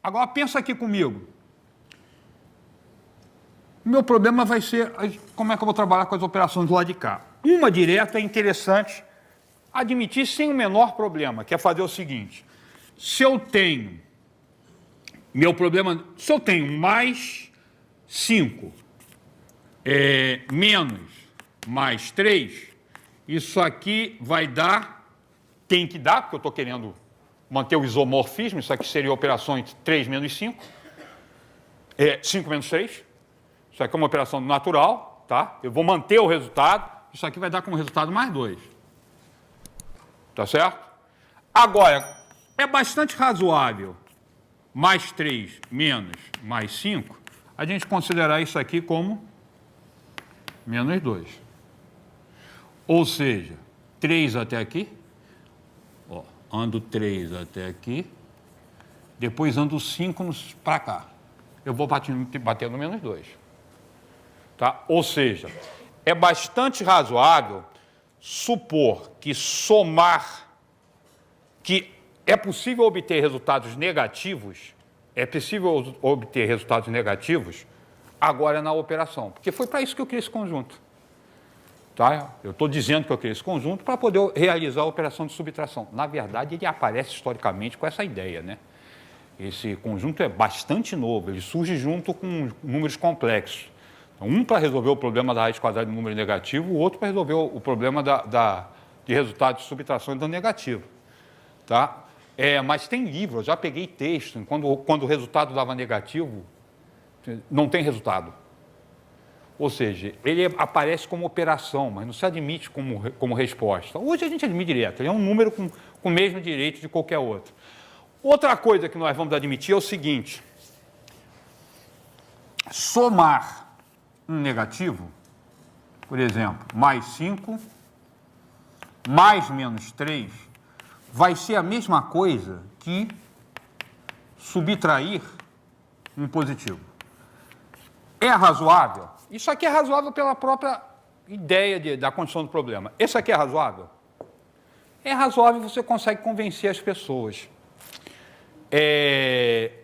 Agora, pensa aqui comigo. O meu problema vai ser como é que eu vou trabalhar com as operações do lado de cá. Uma direta é interessante admitir sem o menor problema, que é fazer o seguinte. Se eu tenho mais 5 menos mais 3, isso aqui vai dar, tem que dar, porque eu estou querendo manter o isomorfismo, isso aqui seria operações 3 menos 5, 5 menos 3, isso aqui é uma operação natural, tá? Eu vou manter o resultado, isso aqui vai dar como resultado mais 2. Tá certo? Agora, é bastante razoável mais 3 menos mais 5, a gente considerar isso aqui como menos 2. Ou seja, 3 até aqui, ó, ando 3 até aqui, depois ando 5 para cá. Eu vou bater no menos 2. Tá? Ou seja, é bastante razoável supor que somar, que é possível obter resultados negativos, agora na operação, porque foi para isso que eu criei esse conjunto. Tá? Eu estou dizendo que eu criei esse conjunto para poder realizar a operação de subtração. Na verdade, ele aparece historicamente com essa ideia, né? Esse conjunto é bastante novo, ele surge junto com números complexos. Então, um para resolver o problema da raiz quadrada de número negativo, o outro para resolver o problema de resultado de subtração do negativo. Tá? Mas tem livro, eu já peguei texto, quando o resultado dava negativo, não tem resultado. Ou seja, ele aparece como operação, mas não se admite como resposta. Hoje a gente admite direto, ele é um número com o mesmo direito de qualquer outro. Outra coisa que nós vamos admitir é o seguinte: somar um negativo, por exemplo, mais 5, mais menos 3, vai ser a mesma coisa que subtrair um positivo. É razoável? Isso aqui é razoável pela própria ideia da condição do problema. Esse aqui é razoável? É razoável, você consegue convencer as pessoas.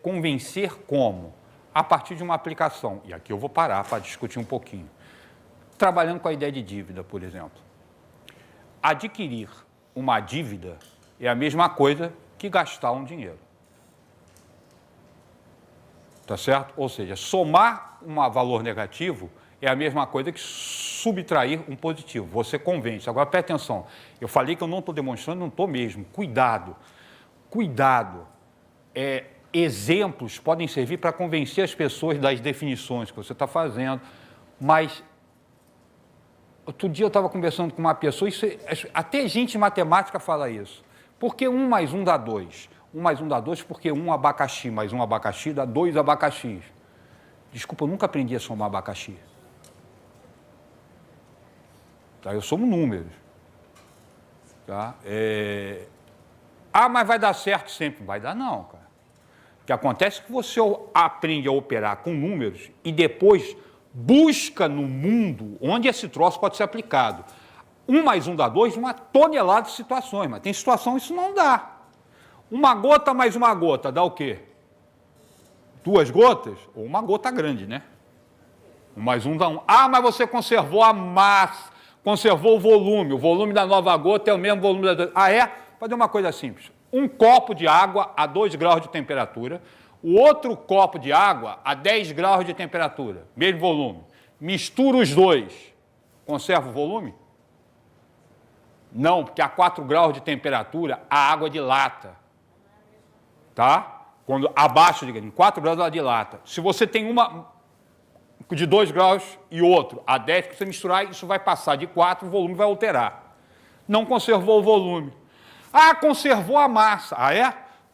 Convencer como? A partir de uma aplicação. E aqui eu vou parar para discutir um pouquinho. Trabalhando com a ideia de dívida, por exemplo. Adquirir uma dívida é a mesma coisa que gastar um dinheiro. Tá certo? Ou seja, somar um valor negativo é a mesma coisa que subtrair um positivo. Você convence. Agora, preste atenção. Eu falei que eu não estou demonstrando, não estou mesmo. Cuidado. Cuidado. Exemplos podem servir para convencer as pessoas das definições que você está fazendo, mas outro dia eu estava conversando com uma pessoa, até gente matemática fala isso. Por que 1 mais 1 dá 2? 1 mais 1 dá 2 porque 1 abacaxi mais 1 abacaxi dá 2 abacaxis. Desculpa, eu nunca aprendi a somar abacaxi. Tá? Eu somo números. Tá? Mas vai dar certo sempre. Vai dar não, cara. O que acontece é que você aprende a operar com números e depois busca no mundo onde esse troço pode ser aplicado. 1 mais 1 dá 2, uma tonelada de situações, mas tem situação que isso não dá. Uma gota mais uma gota dá o quê? 2 gotas? Ou uma gota grande, né? 1 mais 1 dá 1. Mas você conservou a massa, conservou o volume da nova gota é o mesmo volume da... Fazer uma coisa simples. Um copo de água a 2 graus de temperatura, o outro copo de água a 10 graus de temperatura, mesmo volume. Mistura os dois, conserva o volume? Não, porque a 4 graus de temperatura a água dilata. Tá? Quando abaixo de 4 graus ela dilata. Se você tem uma de 2 graus e outro a 10, se você misturar, isso vai passar de 4, o volume vai alterar. Não conservou o volume. Conservou a massa.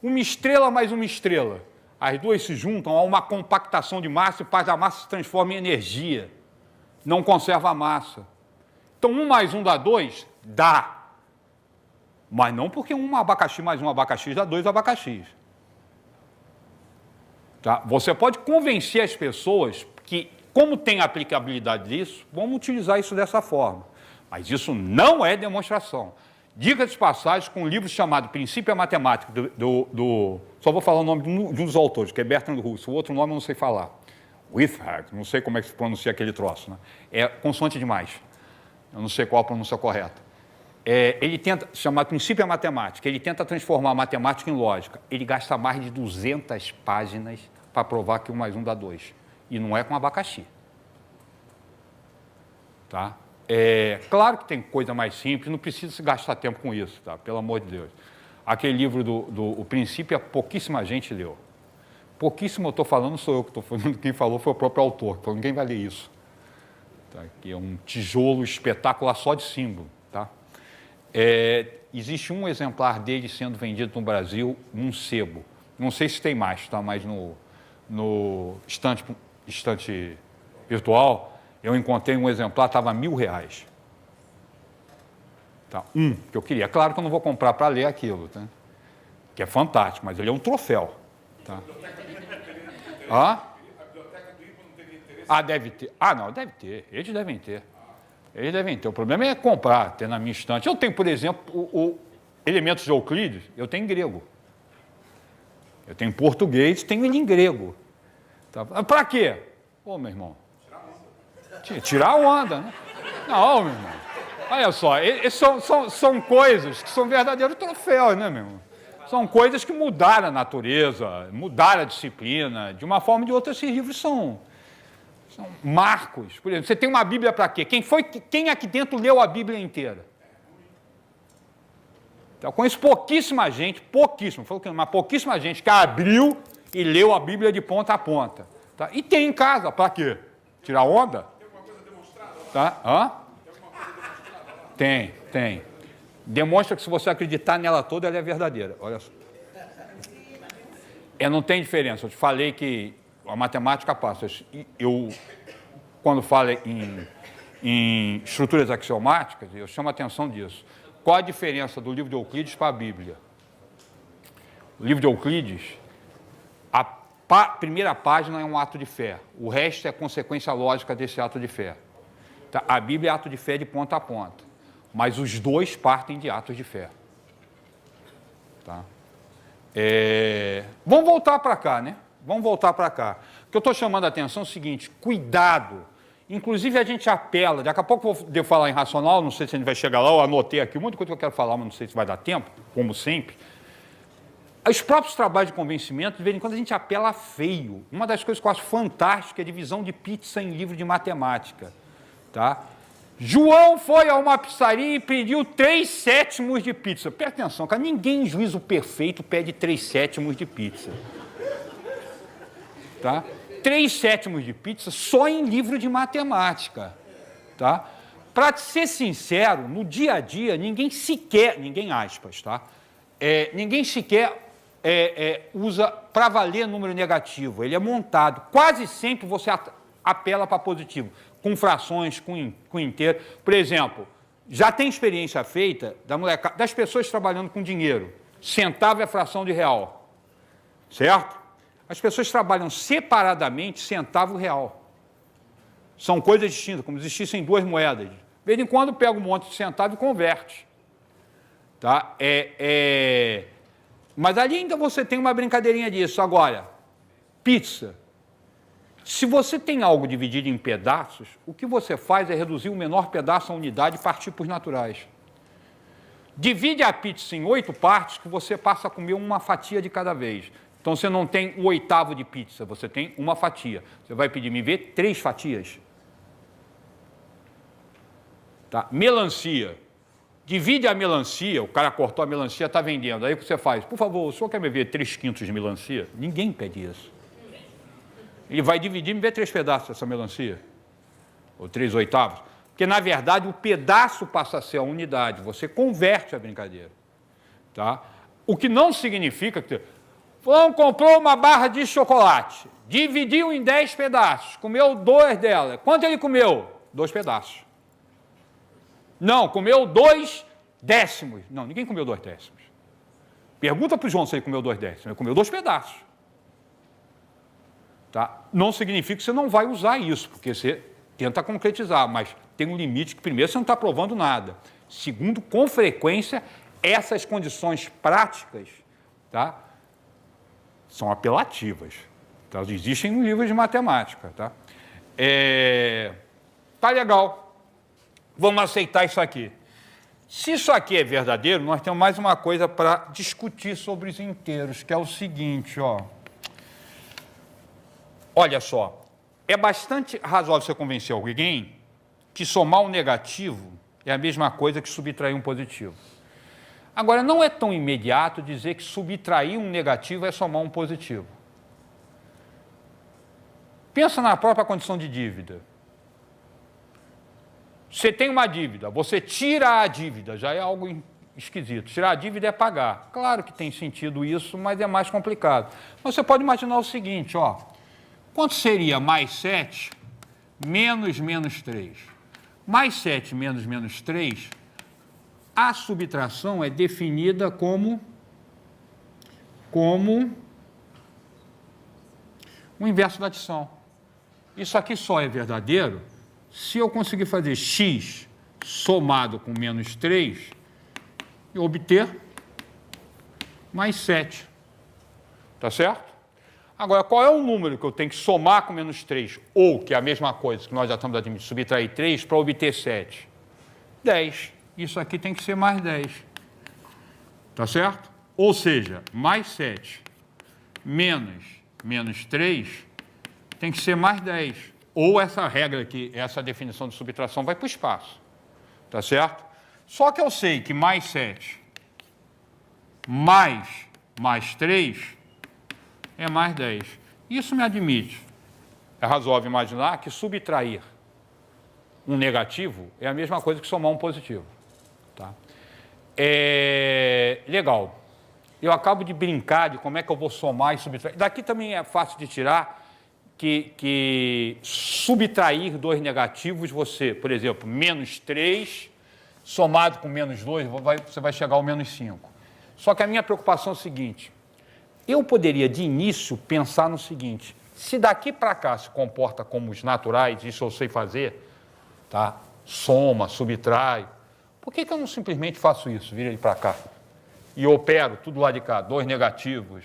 Uma estrela mais uma estrela. As duas se juntam, há uma compactação de massa e parte da massa se transforma em energia. Não conserva a massa. Então, 1 mais 1 dá 2? Dá. Mas não porque 1 abacaxi mais 1 abacaxi dá 2 abacaxis. Tá? Você pode convencer as pessoas que, como tem aplicabilidade disso, vamos utilizar isso dessa forma. Mas isso não é demonstração. Diga de passagem com um livro chamado Princípio à Matemática, só vou falar o nome de um dos autores, que é Bertrand Russell, o outro nome eu não sei falar. Withard, não sei como é que se pronuncia aquele troço, né? É consoante demais. Eu não sei qual a pronúncia correta. Ele tenta, chamar Princípio à Matemática, ele tenta transformar a matemática em lógica. Ele gasta mais de 200 páginas para provar que 1 mais 1 dá 2. E não é com abacaxi. Tá? Claro que tem coisa mais simples, não precisa se gastar tempo com isso, tá? Pelo amor de Deus. Aquele livro do Princípio, pouquíssima gente leu. Pouquíssimo eu estou falando, não sou eu que estou falando, quem falou foi o próprio autor, falou, ninguém vai ler isso. Tá? Que é um tijolo espetacular só de símbolo. Tá? Existe um exemplar dele sendo vendido no Brasil num sebo. Não sei se tem mais, está mais no estante virtual. Eu encontrei um exemplar, estava R$1.000. Tá? Que eu queria. Claro que eu não vou comprar para ler aquilo, tá? Que é fantástico, mas ele é um troféu. Tá? A biblioteca do IPA não teria interesse? Deve ter. Não, deve ter. Eles devem ter. Eles devem ter. O problema é comprar, ter na minha estante. Eu tenho, por exemplo, elementos de Euclides, eu tenho em grego. Eu tenho em português, tenho ele em grego. Tá? Para quê? Meu irmão. Tirar onda, né? Não, meu irmão. Olha só, são coisas que são verdadeiros troféus, né, meu irmão? São coisas que mudaram a natureza, mudaram a disciplina. De uma forma ou de outra, esses livros são marcos. Por exemplo, você tem uma Bíblia para quê? Quem aqui dentro leu a Bíblia inteira? Então, eu conheço pouquíssima gente, mas pouquíssima gente que abriu e leu a Bíblia de ponta a ponta. Tá? E tem em casa, para quê? Tirar onda? Tá? Tem alguma coisa demonstrada? Tem. Demonstra que se você acreditar nela toda, ela é verdadeira. Olha só. Não tem diferença. Eu te falei que a matemática passa. Quando falo em estruturas axiomáticas, eu chamo a atenção disso. Qual a diferença do livro de Euclides para a Bíblia? O livro de Euclides, a primeira página é um ato de fé. O resto é consequência lógica desse ato de fé. Tá? A Bíblia é ato de fé de ponta a ponta, mas os dois partem de atos de fé. Tá? Vamos voltar para cá, né? Vamos voltar para cá. O que eu estou chamando a atenção é o seguinte, cuidado. Inclusive a gente apela, daqui a pouco eu vou falar em racional, não sei se a gente vai chegar lá, eu anotei aqui muita coisa que eu quero falar, mas não sei se vai dar tempo, como sempre. Os próprios trabalhos de convencimento, de vez em quando a gente apela feio. Uma das coisas que eu acho fantástica é a divisão de pizza em livro de matemática. Tá? João foi a uma pizzaria e pediu 3/7 de pizza. Presta atenção, cara, ninguém em juízo perfeito pede 3/7 de pizza. Tá? 3/7 de pizza só em livro de matemática. Tá? Para ser sincero, no dia a dia, ninguém sequer usa para valer número negativo. Ele é montado. Quase sempre você apela para positivo. Com frações, com inteiro. Por exemplo, já tem experiência feita das pessoas trabalhando com dinheiro. Centavo é fração de real. Certo? As pessoas trabalham separadamente centavo real. São coisas distintas, como se existissem duas moedas. De vez em quando pega um monte de centavo e converte. Tá? Mas ali ainda você tem uma brincadeirinha disso. Agora, pizza. Se você tem algo dividido em pedaços, o que você faz é reduzir o menor pedaço à unidade e partir para os naturais. Divide a pizza em 8 partes que você passa a comer uma fatia de cada vez. Então, você não tem 1/8 de pizza, você tem uma fatia. Você vai pedir, me vê 3 fatias. Tá? Melancia. Divide a melancia, o cara cortou a melancia, está vendendo. Aí o que você faz? Por favor, o senhor quer me ver 3/5 de melancia? Ninguém pede isso. Ele vai dividir e me vê 3 pedaços dessa melancia. Ou 3/8. Porque, na verdade, o pedaço passa a ser a unidade. Você converte a brincadeira. Tá? O que não significa que... Fulano comprou uma barra de chocolate, dividiu em 10 pedaços, comeu 2 dela. Quanto ele comeu? 2 pedaços. Não, comeu 2 décimos. Não, ninguém comeu 2 décimos. Pergunta para o João se ele comeu 2 décimos. Ele comeu 2 pedaços. Tá? Não significa que você não vai usar isso, porque você tenta concretizar, mas tem um limite que, primeiro, você não está provando nada. Segundo, com frequência, essas condições práticas, tá, são apelativas. Tá? Existem no livro de matemática. Tá? Tá legal. Vamos aceitar isso aqui. Se isso aqui é verdadeiro, nós temos mais uma coisa para discutir sobre os inteiros, que é o seguinte, ó. Olha só, é bastante razoável você convencer alguém que somar um negativo é a mesma coisa que subtrair um positivo. Agora, não é tão imediato dizer que subtrair um negativo é somar um positivo. Pensa na própria condição de dívida. Você tem uma dívida, você tira a dívida, já é algo esquisito. Tirar a dívida é pagar. Claro que tem sentido isso, mas é mais complicado. Mas você pode imaginar o seguinte, ó. Quanto seria mais 7 menos menos 3? Mais 7 menos menos 3, a subtração é definida como o inverso da adição. Isso aqui só é verdadeiro se eu conseguir fazer x somado com menos 3 e obter mais 7. Tá certo? Agora, qual é o número que eu tenho que somar com menos 3? Ou, que é a mesma coisa que nós já estamos admitindo, subtrair 3 para obter 7? 10. Isso aqui tem que ser mais 10. Tá certo? Ou seja, mais 7 menos 3 tem que ser mais 10. Ou essa regra aqui, essa definição de subtração vai para o espaço. Tá certo? Só que eu sei que mais 7 mais 3 é mais 10. Isso me admite. É razoável imaginar que subtrair um negativo é a mesma coisa que somar um positivo. Tá? Legal. Eu acabo de brincar de como é que eu vou somar e subtrair. Daqui também é fácil de tirar que subtrair dois negativos, você, por exemplo, menos 3 somado com menos 2, você vai chegar ao menos 5. Só que a minha preocupação é o seguinte, eu poderia de início pensar no seguinte, se daqui para cá se comporta como os naturais, isso eu sei fazer, tá? Soma, subtrai, por que eu não simplesmente faço isso, vira ele para cá? E eu opero tudo lá de cá, dois negativos,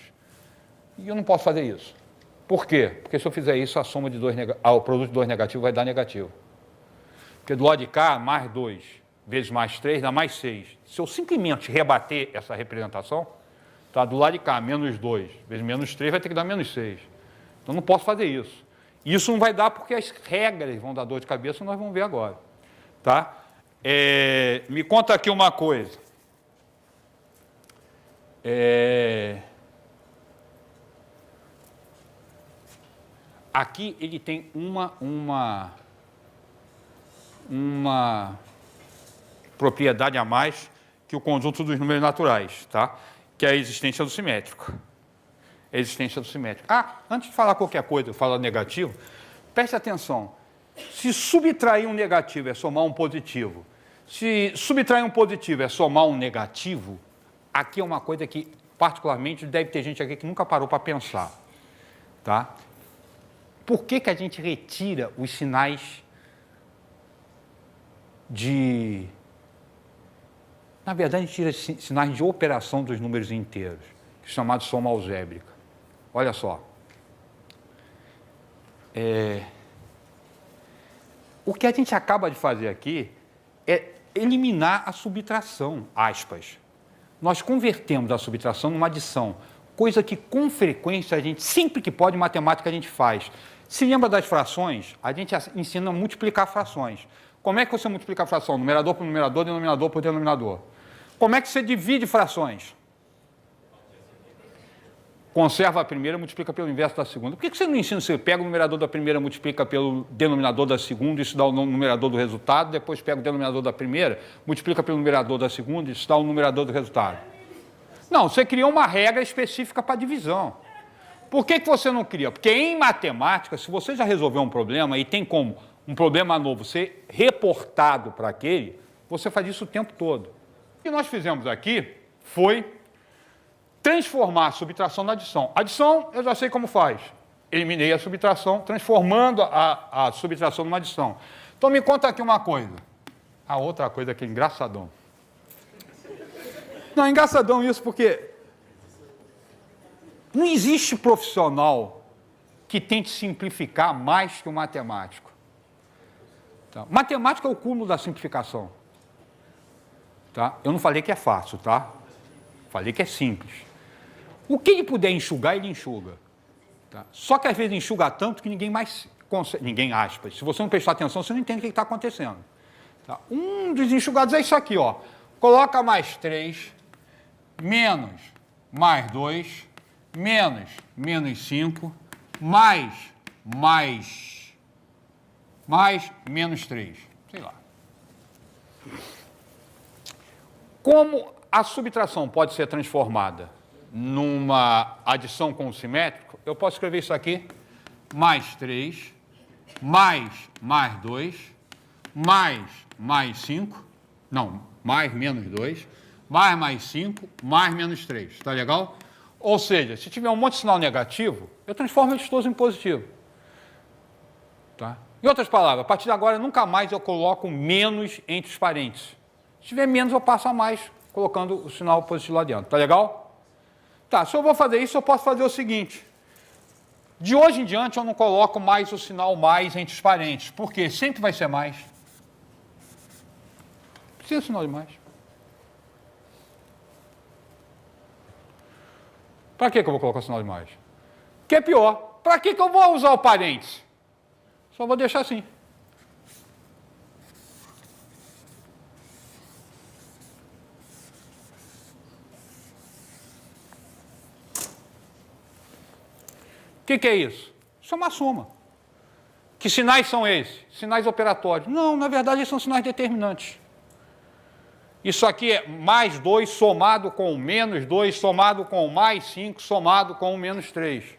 e eu não posso fazer isso. Por quê? Porque se eu fizer isso, a soma de o produto de 2 negativos vai dar negativo. Porque do lado de cá, mais 2 vezes mais 3 dá mais 6. Se eu simplesmente rebater essa representação, tá, do lado de cá, menos 2 vezes menos 3 vai ter que dar menos 6. Então não posso fazer isso. Isso não vai dar porque as regras vão dar dor de cabeça, nós vamos ver agora. Tá? Me conta aqui uma coisa. Aqui ele tem uma propriedade a mais que o conjunto dos números naturais, tá? Que é a existência do simétrico. A existência do simétrico. Antes de falar qualquer coisa, eu falo negativo, preste atenção. Se subtrair um negativo é somar um positivo, se subtrair um positivo é somar um negativo, aqui é uma coisa que, particularmente, deve ter gente aqui que nunca parou para pensar, tá? Por que a gente retira os sinais de... Na verdade, a gente tira sinais de operação dos números inteiros, que é chamado soma algébrica. Olha só. O que a gente acaba de fazer aqui é eliminar a subtração, aspas. Nós convertemos a subtração numa adição, coisa que com frequência a gente, sempre que pode, em matemática a gente faz. Se lembra das frações? A gente ensina a multiplicar frações. Como é que você multiplica a fração? Numerador por numerador, denominador por denominador. Como é que você divide frações? Conserva a primeira, multiplica pelo inverso da segunda. Por que você não ensina? Você pega o numerador da primeira, multiplica pelo denominador da segunda, isso dá o numerador do resultado, depois pega o denominador da primeira, multiplica pelo numerador da segunda, isso dá o numerador do resultado. Não, você criou uma regra específica para divisão. Por que você não cria? Porque em matemática, se você já resolveu um problema e tem como um problema novo ser reportado para aquele, você faz isso o tempo todo. O que nós fizemos aqui foi transformar a subtração na adição. Adição, eu já sei como faz. Eliminei a subtração, transformando a subtração numa adição. Então, me conta aqui uma coisa. a outra coisa que é engraçadão. Não, é engraçadão isso porque não existe profissional que tente simplificar mais que o matemático. Tá? Matemática é o cúmulo da simplificação. Tá? Eu não falei que é fácil, tá? Falei que é simples. O que ele puder enxugar, ele enxuga. Tá? Só que às vezes enxuga tanto que ninguém mais consegue, ninguém aspas. Se você não prestar atenção, você não entende o que está acontecendo. Tá? Um dos enxugados é isso aqui, ó. Coloca mais 3, menos mais 2, menos 5, mais menos 3. Sei lá. Como a subtração pode ser transformada numa adição com o simétrico, eu posso escrever isso aqui, mais 3, mais 2, mais 5, não, mais menos 2, mais 5, mais menos 3, tá legal? Ou seja, se tiver um monte de sinal negativo, eu transformo eles todos em positivo. Tá? Em outras palavras, a partir de agora, nunca mais eu coloco menos entre os parênteses. Se tiver menos, eu passo a mais, colocando o sinal positivo lá dentro. Tá legal? Tá, se eu vou fazer isso, eu posso fazer o seguinte. De hoje em diante, eu não coloco mais o sinal mais entre os parênteses. Por quê? Sempre vai ser mais. Precisa de sinal de mais. Para que eu vou colocar o sinal de mais? Que é pior. Para que eu vou usar o parênteses? Só vou deixar assim. O que é isso? Isso é uma soma. Que sinais são esses? Sinais operatórios. Não, na verdade, eles são sinais determinantes. Isso aqui é mais 2 somado com menos 2, somado com mais 5, somado com menos 3.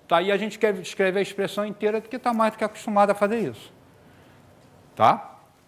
Tá? Aí a gente quer escrever a expressão inteira porque está mais do que acostumado a fazer isso. Tá?